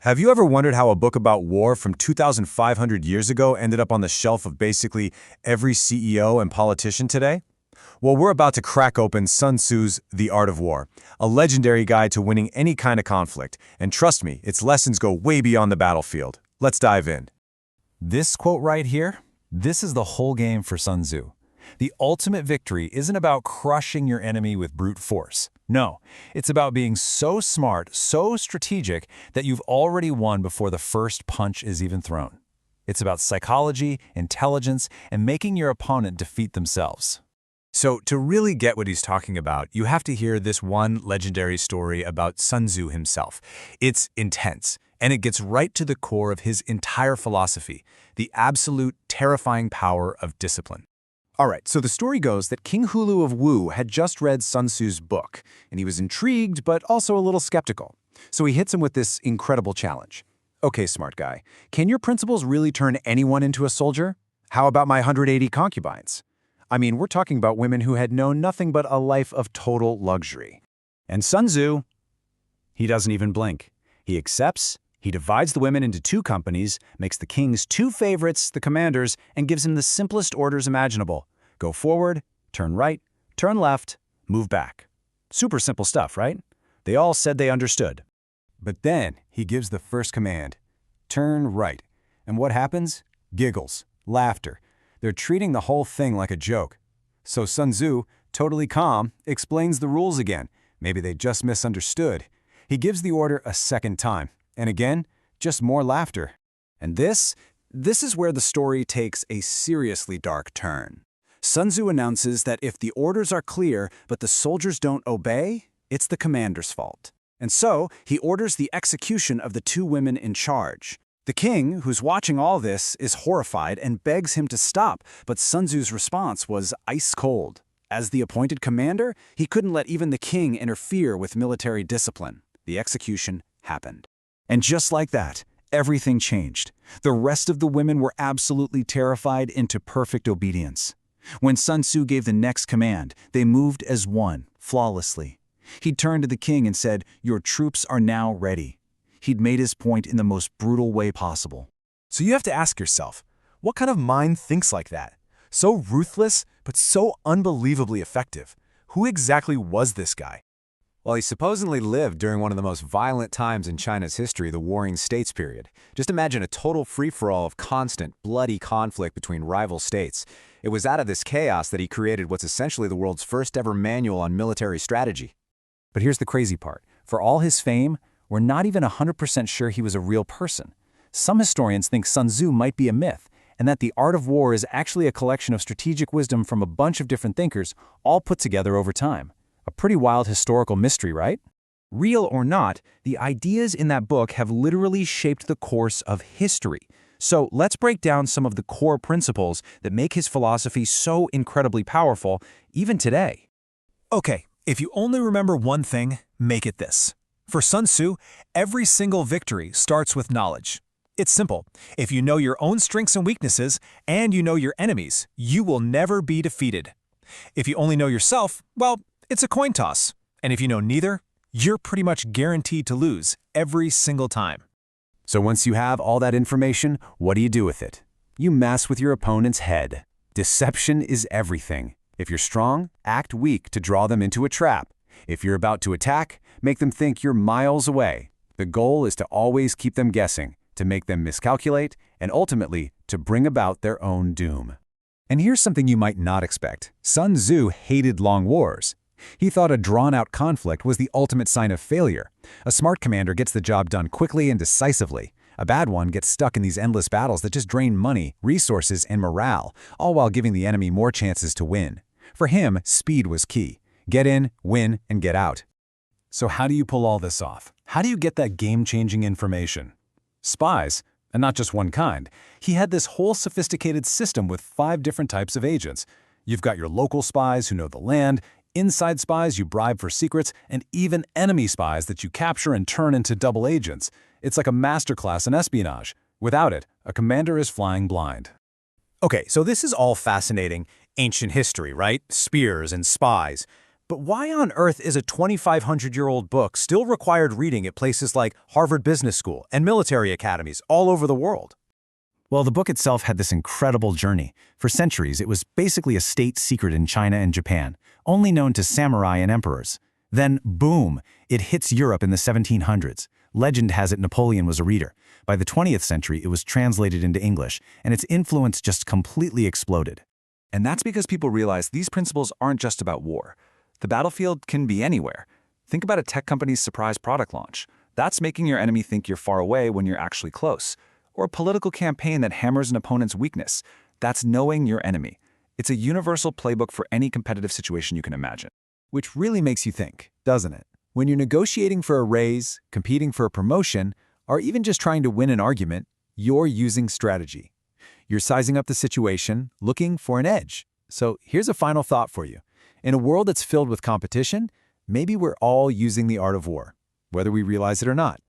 Have you ever wondered how a book about war from 2,500 years ago ended up on the shelf of basically every CEO and politician today? Well, we're about to crack open Sun Tzu's The Art of War, a legendary guide to winning any kind of conflict. And trust me, its lessons go way beyond the battlefield. Let's dive in. This quote right here, this is the whole game for Sun Tzu. The ultimate victory isn't about crushing your enemy with brute force. No, it's about being so smart, so strategic, that you've already won before the first punch is even thrown. It's about psychology, intelligence, and making your opponent defeat themselves. So, to really get what he's talking about, you have to hear this one legendary story about Sun Tzu himself. It's intense, and it gets right to the core of his entire philosophy, the absolute terrifying power of discipline. All right, so the story goes that King Hulu of Wu had just read Sun Tzu's book, and he was intrigued but also a little skeptical. So he hits him with this incredible challenge. Okay, smart guy, can your principles really turn anyone into a soldier? How about my 180 concubines? I mean, we're talking about women who had known nothing but a life of total luxury. And Sun Tzu, he doesn't even blink. He accepts, he divides the women into two companies, makes the king's two favorites the commanders, and gives him the simplest orders imaginable. Go forward, turn right, turn left, move back. Super simple stuff, right? They all said they understood. But then he gives the first command, turn right. And what happens? Giggles, laughter. They're treating the whole thing like a joke. So Sun Tzu, totally calm, explains the rules again. Maybe they just misunderstood. He gives the order a second time. And again, just more laughter. And this is where the story takes a seriously dark turn. Sun Tzu announces that if the orders are clear but the soldiers don't obey, it's the commander's fault. And so he orders the execution of the two women in charge. The king, who's watching all this, is horrified and begs him to stop, but Sun Tzu's response was ice cold. As the appointed commander, he couldn't let even the king interfere with military discipline. The execution happened. And just like that, everything changed. The rest of the women were absolutely terrified into perfect obedience. When Sun Tzu gave the next command, they moved as one, flawlessly. He turned to the king and said, "Your troops are now ready." He'd made his point in the most brutal way possible. So you have to ask yourself, what kind of mind thinks like that? So ruthless, but so unbelievably effective. Who exactly was this guy? Well, he supposedly lived during one of the most violent times in China's history, the Warring States period. Just imagine a total free-for-all of constant, bloody conflict between rival states. It was out of this chaos that he created what's essentially the world's first ever manual on military strategy. But here's the crazy part. For all his fame, we're not even 100% sure he was a real person. Some historians think Sun Tzu might be a myth, and that the art of war is actually a collection of strategic wisdom from a bunch of different thinkers, all put together over time. A pretty wild historical mystery, right? Real or not, the ideas in that book have literally shaped the course of history. So let's break down some of the core principles that make his philosophy so incredibly powerful, even today. Okay, if you only remember one thing, make it this. For Sun Tzu, every single victory starts with knowledge. It's simple. If you know your own strengths and weaknesses, and you know your enemies, you will never be defeated. If you only know yourself, well, it's a coin toss. And if you know neither, you're pretty much guaranteed to lose every single time. So once you have all that information, what do you do with it? You mess with your opponent's head. Deception is everything. If you're strong, act weak to draw them into a trap. If you're about to attack, make them think you're miles away. The goal is to always keep them guessing, to make them miscalculate, and ultimately to bring about their own doom. And here's something you might not expect. Sun Tzu hated long wars. He thought a drawn-out conflict was the ultimate sign of failure. A smart commander gets the job done quickly and decisively. A bad one gets stuck in these endless battles that just drain money, resources, and morale, all while giving the enemy more chances to win. For him, speed was key. Get in, win, and get out. So how do you pull all this off? How do you get that game-changing information? Spies, and not just one kind. He had this whole sophisticated system with 5 different types of agents. You've got your local spies who know the land, inside spies you bribe for secrets, and even enemy spies that you capture and turn into double agents. It's like a masterclass in espionage. Without it, a commander is flying blind. Okay, so this is all fascinating, ancient history, right? Spears and spies. But why on earth is a 2,500-year-old book still required reading at places like Harvard Business School and military academies all over the world? Well, the book itself had this incredible journey. For centuries, it was basically a state secret in China and Japan, only known to samurai and emperors. Then, boom, it hits Europe in the 1700s. Legend has it Napoleon was a reader. By the 20th century, it was translated into English, and its influence just completely exploded. And that's because people realize these principles aren't just about war. The battlefield can be anywhere. Think about a tech company's surprise product launch. That's making your enemy think you're far away when you're actually close. Or a political campaign that hammers an opponent's weakness. That's knowing your enemy. It's a universal playbook for any competitive situation you can imagine. Which really makes you think, doesn't it? When you're negotiating for a raise, competing for a promotion, or even just trying to win an argument, you're using strategy. You're sizing up the situation, looking for an edge. So here's a final thought for you. In a world that's filled with competition, maybe we're all using the art of war, whether we realize it or not.